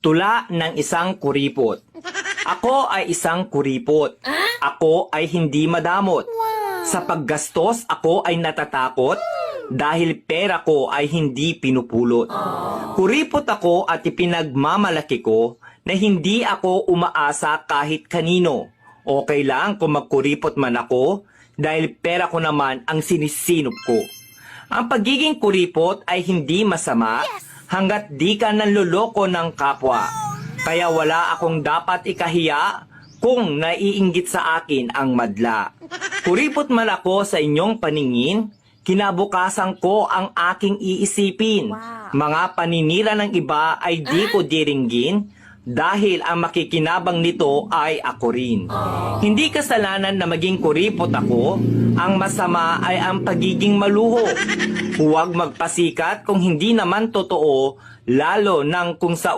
Tula ng isang kuripot. Ako ay isang kuripot. Ako ay hindi madamot. Sa paggastos, ako ay natatakot dahil pera ko ay hindi pinupulot. Kuripot ako at ipinagmamalaki ko na hindi ako umaasa kahit kanino. Okay lang kung magkuripot man ako dahil pera ko naman ang sinisinop ko. Ang pagiging kuripot ay hindi masama hanggat di ka nanloloko ng kapwa. Kaya wala akong dapat ikahiya kung naiinggit sa akin ang madla. Kuripot man ako sa inyong paningin, kinabukasan ko ang aking iisipin. Mga paninira ng iba ay di ko diringgin dahil ang makikinabang nito ay ako rin. Hindi kasalanan na maging kuripot ako, ang masama ay ang pagiging maluho. Huwag magpasikat kung hindi naman totoo, lalo nang kung sa